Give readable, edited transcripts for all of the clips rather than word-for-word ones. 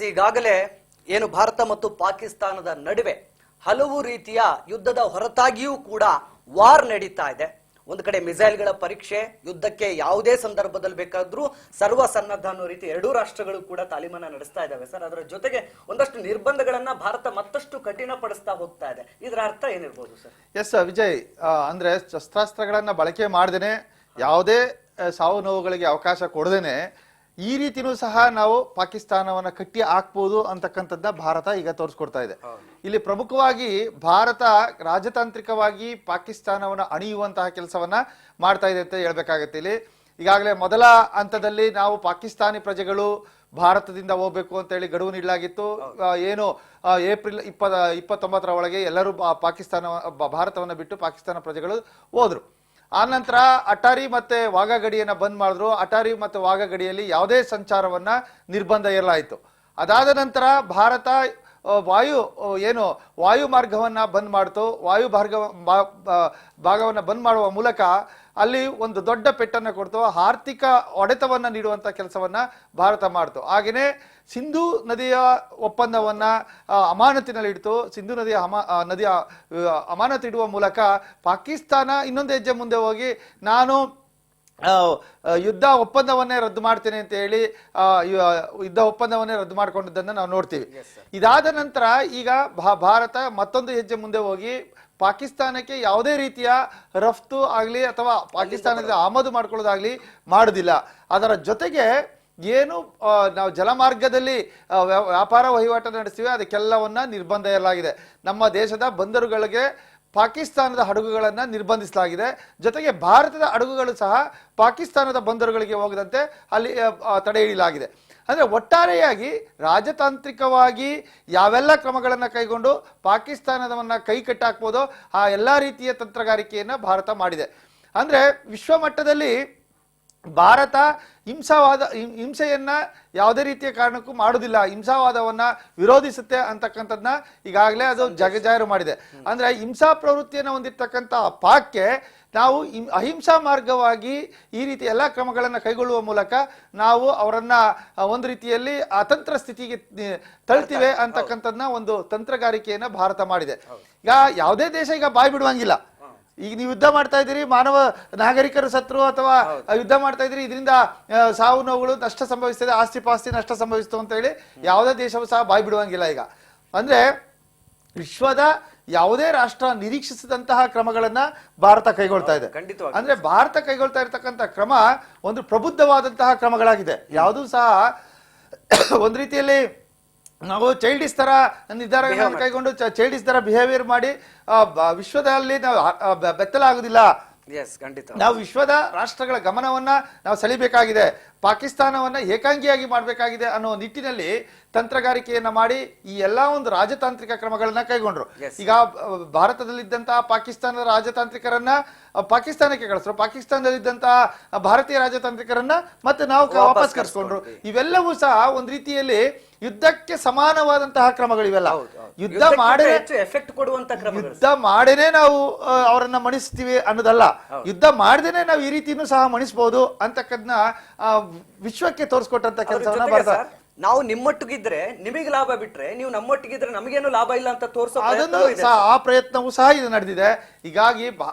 ಈಗಾಗಲೇ ಏನು ಭಾರತ ಮತ್ತು ಪಾಕಿಸ್ತಾನದ ನಡುವೆ ಹಲವು ರೀತಿಯ ಯುದ್ಧದ ಹೊರತಾಗಿಯೂ ಕೂಡ ವಾರ್ ನಡೀತಾ ಇದೆ. ಒಂದು ಕಡೆ ಮಿಸೈಲ್ಗಳ ಪರೀಕ್ಷೆ, ಯುದ್ಧಕ್ಕೆ ಯಾವುದೇ ಸಂದರ್ಭದಲ್ಲಿ ಬೇಕಾದ್ರೂ ಸರ್ವ ಸನ್ನದ್ಧ ಅನ್ನೋ ರೀತಿ ಎರಡೂ ರಾಷ್ಟ್ರಗಳು ಕೂಡ ತಾಲೀಮನ್ನ ನಡೆಸ್ತಾ ಇದ್ದಾವೆ ಸರ್. ಅದರ ಜೊತೆಗೆ ಒಂದಷ್ಟು ನಿರ್ಬಂಧಗಳನ್ನ ಭಾರತ ಮತ್ತಷ್ಟು ಕಠಿಣಪಡಿಸ್ತಾ ಹೋಗ್ತಾ ಇದೆ. ಇದರ ಅರ್ಥ ಏನಿರ್ಬೋದು ಸರ್? ಎಸ್ ವಿಜಯ್, ಅಂದ್ರೆ ಶಸ್ತ್ರಾಸ್ತ್ರಗಳನ್ನ ಬಳಕೆ ಮಾಡದೇನೆ ಯಾವುದೇ ಸಾವು ನೋವುಗಳಿಗೆ ಅವಕಾಶ ಕೊಡದೇನೆ ಈ ರೀತಿನೂ ಸಹ ನಾವು ಪಾಕಿಸ್ತಾನವನ್ನ ಕಟ್ಟಿ ಹಾಕ್ಬೋದು ಅಂತಕ್ಕಂಥದ್ದನ್ನ ಭಾರತ ಈಗ ತೋರಿಸ್ಕೊಡ್ತಾ ಇದೆ. ಇಲ್ಲಿ ಪ್ರಮುಖವಾಗಿ ಭಾರತ ರಾಜತಾಂತ್ರಿಕವಾಗಿ ಪಾಕಿಸ್ತಾನವನ್ನ ಅಣಿಯುವಂತಹ ಕೆಲಸವನ್ನ ಮಾಡ್ತಾ ಇದೆ ಅಂತ ಹೇಳ್ಬೇಕಾಗತ್ತೆ. ಇಲ್ಲಿ ಈಗಾಗಲೇ ಮೊದಲ ಹಂತದಲ್ಲಿ ನಾವು ಪಾಕಿಸ್ತಾನಿ ಪ್ರಜೆಗಳು ಭಾರತದಿಂದ ಹೋಗ್ಬೇಕು ಅಂತ ಹೇಳಿ ಗಡುವು ನೀಡಲಾಗಿತ್ತು. ಏನು ಏಪ್ರಿಲ್ 29ರ ಒಳಗೆ ಎಲ್ಲರೂ ಭಾರತವನ್ನ ಬಿಟ್ಟು ಪಾಕಿಸ್ತಾನ ಪ್ರಜೆಗಳು ಹೋದ್ರು. ಆ ನಂತರ ಅಟಾರಿ ಮತ್ತೆ ವಾಘಾ ಗಡಿಯನ್ನ ಬಂದ್ ಮಾಡಿದ್ರು. ಅಟಾರಿ ಮತ್ತು ವಾಘಾ ಗಡಿಯಲ್ಲಿ ಯಾವುದೇ ಸಂಚಾರವನ್ನ ನಿರ್ಬಂಧ ಇರಲಾಯಿತು. ಅದಾದ ನಂತರ ಭಾರತ ವಾಯು ಮಾರ್ಗವನ್ನ ಬಂದ್ ಮಾಡ್ತು. ಭಾಗವನ್ನ ಬಂದ್ ಮಾಡುವ ಮೂಲಕ ಅಲ್ಲಿ ಒಂದು ದೊಡ್ಡ ಪೆಟ್ಟನ್ನು ಕೊಡ್ತು. ಆರ್ಥಿಕ ಹೊಡೆತವನ್ನ ನೀಡುವಂತ ಕೆಲಸವನ್ನ ಭಾರತ ಮಾಡ್ತು. ಹಾಗೇನೆ ಸಿಂಧೂ ನದಿಯ ಒಪ್ಪಂದವನ್ನ ಅಮಾನತಿನಲ್ಲಿ ಇಡ್ತು. ಸಿಂಧೂ ನದಿಯ ಅಮಾನತು ಇಡುವ ಮೂಲಕ ಪಾಕಿಸ್ತಾನ ಇನ್ನೊಂದು ಹೆಜ್ಜೆ ಮುಂದೆ ಹೋಗಿ ನಾನು ಯುದ್ಧ ಒಪ್ಪಂದವನ್ನೇ ರದ್ದು ಮಾಡ್ತೇನೆ ಅಂತ ಹೇಳಿ ಯುದ್ಧ ಒಪ್ಪಂದವನ್ನೇ ರದ್ದು ಮಾಡ್ಕೊಂಡಿದ್ದನ್ನು ನಾವು ನೋಡ್ತೀವಿ. ಇದಾದ ನಂತರ ಈಗ ಭಾರತ ಮತ್ತೊಂದು ಹೆಜ್ಜೆ ಮುಂದೆ ಹೋಗಿ ಪಾಕಿಸ್ತಾನಕ್ಕೆ ಯಾವುದೇ ರೀತಿಯ ರಫ್ತು ಆಗ್ಲಿ ಅಥವಾ ಪಾಕಿಸ್ತಾನದಿಂದ ಆಮದು ಮಾಡ್ಕೊಳ್ಳೋದಾಗ್ಲಿ ಮಾಡುದಿಲ್ಲ. ಅದರ ಜೊತೆಗೆ ಏನು ನಾವು ಜಲಮಾರ್ಗದಲ್ಲಿ ವ್ಯಾಪಾರ ವಹಿವಾಟು ನಡೆಸ್ತೀವಿ ಅದಕ್ಕೆಲ್ಲವನ್ನ ನಿರ್ಬಂಧ ಇರಲಾಗಿದೆ. ನಮ್ಮ ದೇಶದ ಬಂದರುಗಳಿಗೆ ಪಾಕಿಸ್ತಾನದ ಹಡಗುಗಳನ್ನ ನಿರ್ಬಂಧಿಸಲಾಗಿದೆ. ಜೊತೆಗೆ ಭಾರತದ ಹಡಗುಗಳು ಸಹ ಪಾಕಿಸ್ತಾನದ ಬಂದರುಗಳಿಗೆ ಹೋಗದಂತೆ ಅಲ್ಲಿ ತಡೆ ಹಿಡಿಯಲಾಗಿದೆ. ಅಂದ್ರೆ ಒಟ್ಟಾರೆಯಾಗಿ ರಾಜತಾಂತ್ರಿಕವಾಗಿ ಯಾವೆಲ್ಲ ಕ್ರಮಗಳನ್ನ ಕೈಗೊಂಡು ಪಾಕಿಸ್ತಾನದವನ್ನ ಕೈ ಕಟ್ಟಾಕ್ಬೋದೋ ಆ ಎಲ್ಲಾ ರೀತಿಯ ತಂತ್ರಗಾರಿಕೆಯನ್ನ ಭಾರತ ಮಾಡಿದೆ. ಅಂದ್ರೆ ವಿಶ್ವ ಮಟ್ಟದಲ್ಲಿ ಭಾರತ ಹಿಂಸೆಯನ್ನ ಯಾವುದೇ ರೀತಿಯ ಕಾರಣಕ್ಕೂ ಮಾಡುವುದಿಲ್ಲ, ಹಿಂಸಾವಾದವನ್ನ ವಿರೋಧಿಸುತ್ತೆ ಅಂತಕ್ಕಂಥದ್ದನ್ನ ಈಗಾಗಲೇ ಅದು ಜಗಜಾಹಿರು ಮಾಡಿದೆ. ಅಂದ್ರೆ ಹಿಂಸಾ ಪ್ರವೃತ್ತಿಯನ್ನು ಹೊಂದಿರತಕ್ಕಂಥ ಪಾಕ್ಗೆ ನಾವು ಅಹಿಂಸಾ ಮಾರ್ಗವಾಗಿ ಈ ರೀತಿ ಎಲ್ಲ ಕ್ರಮಗಳನ್ನು ಕೈಗೊಳ್ಳುವ ಮೂಲಕ ನಾವು ಅವರನ್ನ ಒಂದು ರೀತಿಯಲ್ಲಿ ಅತಂತ್ರ ಸ್ಥಿತಿಗೆ ತಳ್ತೀವಿ ಅಂತಕ್ಕಂಥದ್ದನ್ನ ಒಂದು ತಂತ್ರಗಾರಿಕೆಯನ್ನ ಭಾರತ ಮಾಡಿದೆ. ಈಗ ಯಾವುದೇ ದೇಶ ಈಗ ಬಾಯಿ ಬಿಡುವಂಗಿಲ್ಲ. ಈಗ ನೀವು ಯುದ್ಧ ಮಾಡ್ತಾ ಇದ್ದೀರಿ, ಮಾನವ ನಾಗರಿಕರು ಸತ್ರು ಅಥವಾ ಯುದ್ಧ ಮಾಡ್ತಾ ಇದ್ದೀರಿ, ಇದರಿಂದ ಸಾವು ನೋವುಗಳು ನಷ್ಟ ಸಂಭವಿಸ್ತದೆ, ಆಸ್ತಿ ಪಾಸ್ತಿ ನಷ್ಟ ಸಂಭವಿಸ್ತು ಅಂತ ಹೇಳಿ ಯಾವುದೇ ದೇಶವೂ ಸಹ ಬಾಯಿ ಬಿಡುವಂಗಿಲ್ಲ. ಈಗ ಅಂದ್ರೆ ವಿಶ್ವದ ಯಾವುದೇ ರಾಷ್ಟ್ರ ನಿರೀಕ್ಷಿಸಿದಂತಹ ಕ್ರಮಗಳನ್ನ ಭಾರತ ಕೈಗೊಳ್ತಾ ಇದೆ. ಅಂದ್ರೆ ಭಾರತ ಕೈಗೊಳ್ತಾ ಇರತಕ್ಕಂಥ ಕ್ರಮ ಒಂದು ಪ್ರಬುದ್ಧವಾದಂತಹ ಕ್ರಮಗಳಾಗಿದೆ. ಯಾವುದೂ ಸಹ ಒಂದು ರೀತಿಯಲ್ಲಿ ನಾವು ಚೈಲ್ಡಿಸ್ ತರ ನಿರ್ಧಾರಗಳನ್ನು ಕೈಗೊಂಡು ಚೈಲ್ಡಿಸ್ ತರ ಬಿಹೇವಿಯರ್ ಮಾಡಿ ವಿಶ್ವದಲ್ಲಿ ನಾವು ಬೆತ್ತಲಾಗುದಿಲ್ಲ. ನಾವು ವಿಶ್ವದ ರಾಷ್ಟ್ರಗಳ ಗಮನವನ್ನ ನಾವು ಸೆಳಿಬೇಕಾಗಿದೆ, ಪಾಕಿಸ್ತಾನವನ್ನ ಏಕಾಂಗಿಯಾಗಿ ಮಾಡಬೇಕಾಗಿದೆ ಅನ್ನೋ ನಿಟ್ಟಿನಲ್ಲಿ ತಂತ್ರಗಾರಿಕೆಯನ್ನ ಮಾಡಿ ಈ ಎಲ್ಲಾ ಒಂದು ರಾಜತಾಂತ್ರಿಕ ಕ್ರಮಗಳನ್ನ ಕೈಗೊಂಡ್ರು. ಈಗ ಭಾರತದಲ್ಲಿದ್ದಂತಹ ಪಾಕಿಸ್ತಾನದ ರಾಜತಾಂತ್ರಿಕರನ್ನ ಪಾಕಿಸ್ತಾನಕ್ಕೆ ಕಳಿಸ್ರು, ಪಾಕಿಸ್ತಾನದಲ್ಲಿದ್ದಂತಹ ಭಾರತೀಯ ರಾಜತಾಂತ್ರಿಕರನ್ನ ಮತ್ತೆ ನಾವು ವಾಪಸ್ ಕರೆಸ್ಕೊಂಡ್ರು. ಇವೆಲ್ಲವೂ ಸಹ ಒಂದು ರೀತಿಯಲ್ಲಿ ಯುದ್ಧಕ್ಕೆ ಸಮಾನವಾದಂತಹ ಕ್ರಮಗಳಿವೆಲ್ಲ. ಯುದ್ಧ ಮಾಡೇನೆ ನಾವು ಅವರನ್ನ ಮಣಿಸ್ತೀವಿ ಅನ್ನೋದಲ್ಲ, ಯುದ್ಧ ಮಾಡದೇನೆ ನಾವು ಈ ರೀತಿನೂ ಸಹ ಮಣಿಸಬಹುದು ಅಂತಕ್ಕದ್ನ ವಿಶ್ವಕ್ಕೆ ತೋರಿಸ್ಕೊಟ್ಟಂತ ಕೆಲಸವನ್ನ ಭಾರತ. ನಾವು ನಿಮ್ಮೊಟ್ಟಿಗಿದ್ರೆ ನಿಮಗೆ ಲಾಭ ಬಿಟ್ರೆ ನೀವು ನಮ್ಮೊಟ್ಟಿಗಿದ್ರೆ ನಮಗೇನು ಲಾಭ ಇಲ್ಲ ಅಂತ ತೋರಿಸೋ ಆ ಪ್ರಯತ್ನವೂ ಸಹ ಇದು ನಡೆದಿದೆ. ಹೀಗಾಗಿ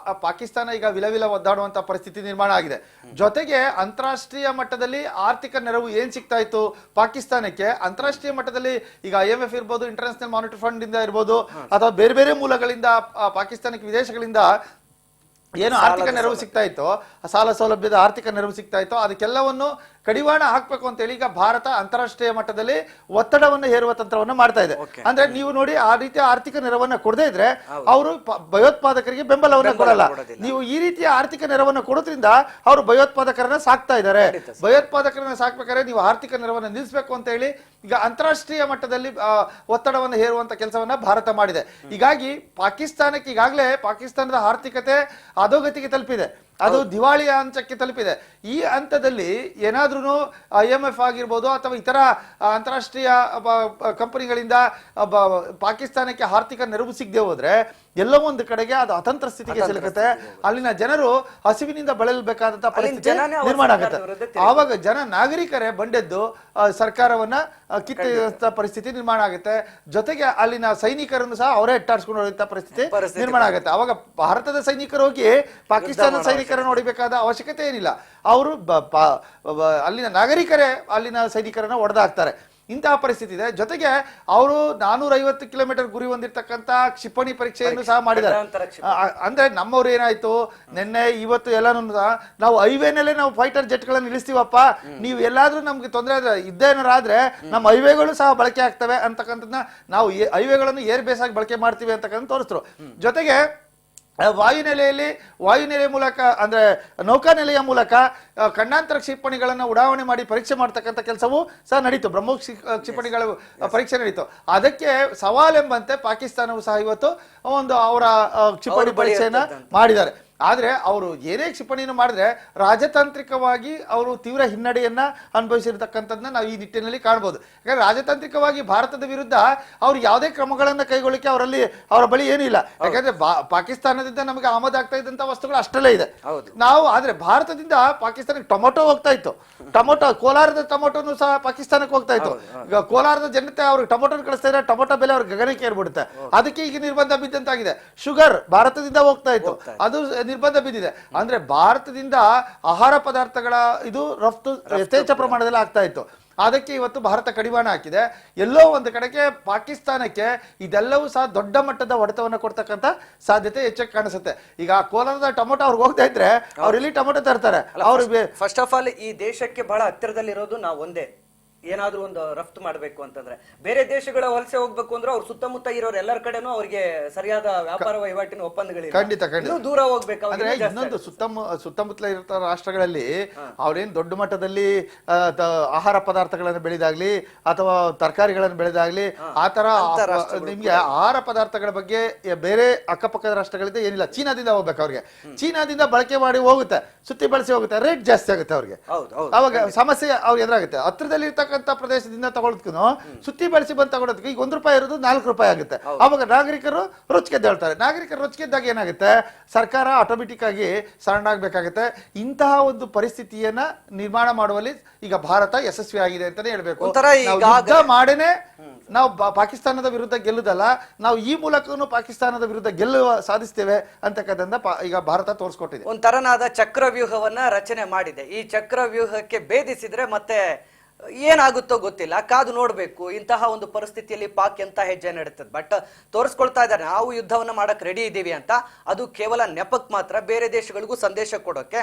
ಪಾಕಿಸ್ತಾನ ಈಗ ವಿಲವಿಲ ಒದ್ದಾಡುವಂತ ಪರಿಸ್ಥಿತಿ ನಿರ್ಮಾಣ ಆಗಿದೆ. ಜೊತೆಗೆ ಅಂತಾರಾಷ್ಟ್ರೀಯ ಮಟ್ಟದಲ್ಲಿ ಆರ್ಥಿಕ ನೆರವು ಏನ್ ಸಿಗ್ತಾ ಇತ್ತು ಪಾಕಿಸ್ತಾನಕ್ಕೆ, ಅಂತಾರಾಷ್ಟ್ರೀಯ ಮಟ್ಟದಲ್ಲಿ ಈಗ IMF ಇರ್ಬೋದು, ಇಂಟರ್ನ್ಯಾಷನಲ್ ಮಾನಿಟರಿ ಫಂಡ್ ಇಂದ ಇರ್ಬೋದು ಅಥವಾ ಬೇರೆ ಬೇರೆ ಮೂಲಗಳಿಂದ ಪಾಕಿಸ್ತಾನಕ್ಕೆ ವಿದೇಶಗಳಿಂದ ಏನು ಆರ್ಥಿಕ ನೆರವು ಸಿಗ್ತಾ ಇತ್ತು, ಸಾಲ ಸೌಲಭ್ಯದ ಆರ್ಥಿಕ ನೆರವು ಸಿಗ್ತಾ ಇತ್ತು, ಅದಕ್ಕೆಲ್ಲವನ್ನು ಕಡಿವಾಣ ಹಾಕ್ಬೇಕು ಅಂತ ಹೇಳಿ ಈಗ ಭಾರತ ಅಂತಾರಾಷ್ಟ್ರೀಯ ಮಟ್ಟದಲ್ಲಿ ಒತ್ತಡವನ್ನು ಹೇರುವ ತಂತ್ರವನ್ನು ಮಾಡ್ತಾ ಇದೆ. ಅಂದ್ರೆ ನೀವು ನೋಡಿ, ಆ ರೀತಿಯ ಆರ್ಥಿಕ ನೆರವನ್ನ ಕೊಡದೇ ಇದ್ರೆ ಅವರು ಭಯೋತ್ಪಾದಕರಿಗೆ ಬೆಂಬಲವನ್ನ ಕೊಡಲ್ಲ. ನೀವು ಈ ರೀತಿಯ ಆರ್ಥಿಕ ನೆರವನ್ನ ಕೊಡೋದ್ರಿಂದ ಅವರು ಭಯೋತ್ಪಾದಕರನ್ನ ಸಾಕ್ತಾ ಇದ್ದಾರೆ. ಭಯೋತ್ಪಾದಕರನ್ನ ಸಾಕ್ಬೇಕಾದ್ರೆ ನೀವು ಆರ್ಥಿಕ ನೆರವನ್ನ ನಿಲ್ಲಿಸಬೇಕು ಅಂತ ಹೇಳಿ ಈಗ ಅಂತಾರಾಷ್ಟ್ರೀಯ ಮಟ್ಟದಲ್ಲಿ ಒತ್ತಡವನ್ನು ಹೇರುವಂತ ಕೆಲಸವನ್ನ ಭಾರತ ಮಾಡಿದೆ. ಹೀಗಾಗಿ ಪಾಕಿಸ್ತಾನಕ್ಕೆ ಈಗಾಗಲೇ ಪಾಕಿಸ್ತಾನದ ಆರ್ಥಿಕತೆ ಅಧೋಗತಿಗೆ ತಲುಪಿದೆ. ಅದು ದಿವಾಳಿಯ ಹಂತಕ್ಕೆ ತಲುಪಿದೆ. ಈ ಹಂತದಲ್ಲಿ ಏನಾದ್ರೂ IMF ಆಗಿರ್ಬೋದು ಅಥವಾ ಇತರ ಅಂತಾರಾಷ್ಟ್ರೀಯ ಕಂಪನಿಗಳಿಂದ ಪಾಕಿಸ್ತಾನಕ್ಕೆ ಆರ್ಥಿಕ ನೆರವು ಸಿಗದೆ ಹೋದ್ರೆ ಎಲ್ಲೋ ಒಂದು ಕಡೆಗೆ ಅದು ಅತಂತ್ರ ಸ್ಥಿತಿಗೆ ಸಿಲುಕುತ್ತೆ. ಅಲ್ಲಿನ ಜನರು ಹಸಿವಿನಿಂದ ಬಳಲಬೇಕಾದಂತ ಪರಿಸ್ಥಿತಿ ನಿರ್ಮಾಣ ಆಗುತ್ತೆ. ಆವಾಗ ನಾಗರಿಕರೇ ಬಂಡೆದ್ದು ಸರ್ಕಾರವನ್ನ ಕಿತ್ತ ಪರಿಸ್ಥಿತಿ ನಿರ್ಮಾಣ ಆಗುತ್ತೆ. ಜೊತೆಗೆ ಅಲ್ಲಿನ ಸೈನಿಕರನ್ನು ಸಹ ಅವರೇ ಎಟ್ಟಾಡ್ಸ್ಕೊಂಡು ಹೋಗುವಂತ ಪರಿಸ್ಥಿತಿ ನಿರ್ಮಾಣ ಆಗುತ್ತೆ. ಅವಾಗ ಭಾರತದ ಸೈನಿಕರು ಹೋಗಿ ಪಾಕಿಸ್ತಾನದ ಸೈನಿಕರನ್ನು ಹೊಡಿಬೇಕಾದ ಅವಶ್ಯಕತೆ ಏನಿಲ್ಲ. ಅವರು ಅಲ್ಲಿನ ನಾಗರಿಕರೇ ಅಲ್ಲಿನ ಸೈನಿಕರನ್ನ ಹೊಡೆದಾಕ್ತಾರೆ. ಇಂತಹ ಪರಿಸ್ಥಿತಿ ಇದೆ. ಜೊತೆಗೆ ಅವರು 450 ಕಿಲೋಮೀಟರ್ ಗುರಿ ಹೊಂದಿರತಕ್ಕಂತ ಕ್ಷಿಪಣಿ ಪರೀಕ್ಷೆಯನ್ನು ಸಹ ಮಾಡಿದ್ದಾರೆ. ಅಂದ್ರೆ ನಮ್ಮವ್ರು ಏನಾಯ್ತು ನಿನ್ನೆ ಇವತ್ತು ಎಲ್ಲಾನು ನಾವು ಹೈವೇನಲ್ಲೇ ನಾವು ಫೈಟರ್ ಜೆಟ್ ಗಳನ್ನ ನಿಲ್ಲಿಸ್ತೀವಪ್ಪ, ನೀವು ಎಲ್ಲಾದ್ರೂ ನಮ್ಗೆ ತೊಂದರೆ ಇದ್ದೇನಾದ್ರೆ ನಮ್ಮ ಹೈವೇಗಳು ಸಹ ಬಳಕೆ ಆಗ್ತವೆ ಅಂತಕ್ಕಂಥದ್ದನ್ನ ನಾವು ಹೈವೇಗಳನ್ನು ಏರ್ ಬೇಸ್ ಆಗಿ ಬಳಕೆ ಮಾಡ್ತೀವಿ ಅಂತಕ್ಕಂಥ ತೋರಿಸ್ತರು. ಜೊತೆಗೆ ವಾಯುನೆಲೆ ಮೂಲಕ ಅಂದ್ರೆ ನೌಕಾನೆಲೆಯ ಮೂಲಕ ಖಂಡಾಂತರ ಕ್ಷಿಪಣಿಗಳನ್ನ ಉಡಾವಣೆ ಮಾಡಿ ಪರೀಕ್ಷೆ ಮಾಡ್ತಕ್ಕಂಥ ಕೆಲಸವೂ ಸಹ ನಡೀತು. ಬ್ರಹ್ಮೋಸ್ ಕ್ಷಿಪಣಿಗಳ ಪರೀಕ್ಷೆ ನಡೀತು. ಅದಕ್ಕೆ ಸವಾಲೆಂಬಂತೆ ಪಾಕಿಸ್ತಾನವು ಸಹ ಇವತ್ತು ಒಂದು ಅವರ ಕ್ಷಿಪಣಿ ಪರೀಕ್ಷೆಯನ್ನ ಮಾಡಿದ್ದಾರೆ. ಆದ್ರೆ ಅವರು ಏನೇ ಕ್ಷಿಪಣಿಯನ್ನು ಮಾಡಿದ್ರೆ ರಾಜತಾಂತ್ರಿಕವಾಗಿ ಅವರು ತೀವ್ರ ಹಿನ್ನಡೆಯನ್ನ ಅನುಭವಿಸಿರ್ತಕ್ಕಂಥದ್ದನ್ನ ನಾವು ಈ ನಿಟ್ಟಿನಲ್ಲಿ ಕಾಣಬಹುದು. ಯಾಕಂದ್ರೆ ರಾಜತಾಂತ್ರಿಕವಾಗಿ ಭಾರತದ ವಿರುದ್ಧ ಅವ್ರು ಯಾವುದೇ ಕ್ರಮಗಳನ್ನ ಕೈಗೊಳ್ಳಿಕ್ಕೆ ಅವರ ಬಳಿ ಏನೂ ಇಲ್ಲ. ಯಾಕಂದ್ರೆ ಪಾಕಿಸ್ತಾನದಿಂದ ನಮಗೆ ಆಮದಾಗ್ತಾ ಇದ್ದಂತ ವಸ್ತುಗಳು ಅಷ್ಟಲ್ಲೇ ಇದೆ. ನಾವು ಆದ್ರೆ ಭಾರತದಿಂದ ಪಾಕಿಸ್ತಾನಕ್ಕೆ ಟೊಮೊಟೊ ಹೋಗ್ತಾ ಇತ್ತು. ಕೋಲಾರದ ಟೊಮೊಟೊನು ಸಹ ಪಾಕಿಸ್ತಾನಕ್ಕೆ ಹೋಗ್ತಾ ಇತ್ತು. ಈಗ ಕೋಲಾರದ ಜನತೆ ಅವ್ರಿಗೆ ಟೊಮೊಟೊ ಕಳಿಸ್ತಾ ಇದ್ರೆ ಟೊಮೊಟೊ ಬೆಲೆ ಅವ್ರಿಗೆ ಗಗನಕ್ಕೆ ಏರ್ಬಿಡುತ್ತೆ. ಅದಕ್ಕೆ ಈಗ ನಿರ್ಬಂಧ ಬಿದ್ದಂತಾಗಿದೆ. ಶುಗರ್ ಭಾರತದಿಂದ ಹೋಗ್ತಾ ಇತ್ತು, ಅದು ನಿರ್ಬಂಧ ಬಿದ್ದಿದೆ. ಅಂದ್ರೆ ಭಾರತದಿಂದ ಆಹಾರ ಪದಾರ್ಥಗಳ ಇದು ರಫ್ತು ಯಥೇಚ್ಛ ಪ್ರಮಾಣದಲ್ಲಿ ಆಗ್ತಾ ಇತ್ತು. ಅದಕ್ಕೆ ಇವತ್ತು ಭಾರತ ಕಡಿವಾಣ ಹಾಕಿದೆ. ಎಲ್ಲೋ ಒಂದು ಕಡೆಗೆ ಪಾಕಿಸ್ತಾನಕ್ಕೆ ಇದೆಲ್ಲವೂ ಸಹ ದೊಡ್ಡ ಮಟ್ಟದ ಹೊಡೆತವನ್ನು ಕೊಡ್ತಕ್ಕಂಥ ಸಾಧ್ಯತೆ ಹೆಚ್ಚಾಗಿ ಕಾಣಿಸುತ್ತೆ. ಈಗ ಕೋಲಾರದ ಟೊಮೊಟೊ ಅವ್ರಿಗೆ ಹೋಗ್ತಾ ಇದ್ರೆ ಅವ್ರು ಇಲ್ಲಿ ಟೊಮೊಟೊ ತರ್ತಾರೆ. ಅವ್ರಿಗೆ ಫಸ್ಟ್ ಆಫ್ ಆಲ್ ಈ ದೇಶಕ್ಕೆ ಬಹಳ ಹತ್ತಿರದಲ್ಲಿರೋದು ನಾವು ಒಂದೇ ಏನಾದ್ರೂ ಒಂದು ರಫ್ತು ಮಾಡಬೇಕು ಅಂತಂದ್ರೆ, ಬೇರೆ ದೇಶಗಳ ವಲಸೆ ಹೋಗ್ಬೇಕು ಅಂದ್ರೆ ಅವ್ರ ಸುತ್ತಮುತ್ತ ಇರೋರು ಎಲ್ಲರ ಕಡೆನೂ ಅವ್ರಿಗೆ ಸರಿಯಾದ ವ್ಯಾಪಾರ ವಹಿವಾಟಿನ ಒಪ್ಪಂದಗಳಿಲ್ಲ. ಖಂಡಿತ ದೂರ ಹೋಗ್ಬೇಕು. ಅಂದ್ರೆ ಇನ್ನೊಂದು ಸುತ್ತಮುತ್ತಲ ಇರೋ ರಾಷ್ಟ್ರಗಳಲ್ಲಿ ಅವ್ರೇನ್ ದೊಡ್ಡ ಮಟ್ಟದಲ್ಲಿ ಆಹಾರ ಪದಾರ್ಥಗಳನ್ನು ಬೆಳೆದಾಗ್ಲಿ ಅಥವಾ ತರಕಾರಿಗಳನ್ನು ಬೆಳೆದಾಗ್ಲಿ ಆತರ ನಿಮ್ಗೆ ಆಹಾರ ಪದಾರ್ಥಗಳ ಬಗ್ಗೆ ಬೇರೆ ಅಕ್ಕಪಕ್ಕದ ರಾಷ್ಟ್ರಗಳಿಂದ ಏನಿಲ್ಲ. ಚೀನಾದಿಂದ ಹೋಗ್ಬೇಕು ಅವ್ರಿಗೆ. ಚೀನಾದಿಂದ ಬಳಕೆ ಮಾಡಿ ಹೋಗುತ್ತೆ, ಸುತ್ತಿ ಬಳಸಿ ಹೋಗುತ್ತೆ, ರೇಟ್ ಜಾಸ್ತಿ ಆಗುತ್ತೆ ಅವ್ರಿಗೆ. ಅವಾಗ ಸಮಸ್ಯೆ ಅವ್ರಿಗೆ ಎದುರಾಗುತ್ತೆ. ಹತ್ರದಲ್ಲಿ ಇರ್ತಕ್ಕಂಥ ಪ್ರದೇಶದಿಂದ ತಗೊಳ್ಳೋದಕ್ಕೂ ಸುತ್ತಿ ಬಳಸಿ ಬಂದು ತಗೊಳೋದಕ್ಕೆ ಈಗ ₹1 ಇರೋದು ₹4 ಆಗುತ್ತೆ. ಅವಾಗ ನಾಗರಿಕರು ರೊಚ್ಚಿಗೆದ್ದೇಳ್ತಾರೆ. ನಾಗರಿಕರು ರೊಚ್ಚಿಗೆದ್ದಾಗ ಏನಾಗುತ್ತೆ, ಸರ್ಕಾರ ಆಟೋಮೆಟಿಕ್ ಆಗಿ ಸರೆಂಡರ್ ಆಗ್ಬೇಕಾಗುತ್ತೆ. ಇಂತಹ ಒಂದು ಪರಿಸ್ಥಿತಿಯನ್ನ ನಿರ್ಮಾಣ ಮಾಡುವಲ್ಲಿ ಈಗ ಭಾರತ ಯಶಸ್ವಿ ಆಗಿದೆ ಅಂತಾನೆ ಹೇಳ್ಬೇಕು. ಯುದ್ಧ ಮಾಡೇನೆ ನಾವು ಪಾಕಿಸ್ತಾನದ ವಿರುದ್ಧ ಗೆಲ್ಲುದಲ್ಲ, ನಾವು ಈ ಮೂಲಕನೂ ಪಾಕಿಸ್ತಾನದ ವಿರುದ್ಧ ಗೆಲ್ಲುವ ಸಾಧಿಸ್ತೇವೆ ಅಂತಕ್ಕಂಥ ಈಗ ಭಾರತ ತೋರಿಸ್ಕೊಟ್ಟಿದೆ. ಒಂಥರನಾದ ಚಕ್ರವ್ಯೂಹವನ್ನ ರಚನೆ ಮಾಡಿದೆ. ಈ ಚಕ್ರವ್ಯೂಹಕ್ಕೆ ಭೇದಿಸಿದ್ರೆ ಮತ್ತೆ ಏನಾಗುತ್ತೋ ಗೊತ್ತಿಲ್ಲ, ಕಾದು ನೋಡ್ಬೇಕು. ಇಂತಹ ಒಂದು ಪರಿಸ್ಥಿತಿಯಲ್ಲಿ ಪಾಕ್ ಎಂತ ಹೆಜ್ಜೆ ನಡೀತದೆ. ಬಟ್ ತೋರಿಸ್ಕೊಳ್ತಾ ಇದ್ದಾರೆ ನಾವು ಯುದ್ಧವನ್ನ ಮಾಡಕ್ ರೆಡಿ ಇದೀವಿ ಅಂತ. ಅದು ಕೇವಲ ನೆಪಕ್ ಮಾತ್ರ, ಬೇರೆ ದೇಶಗಳಿಗೂ ಸಂದೇಶ ಕೊಡೋಕೆ.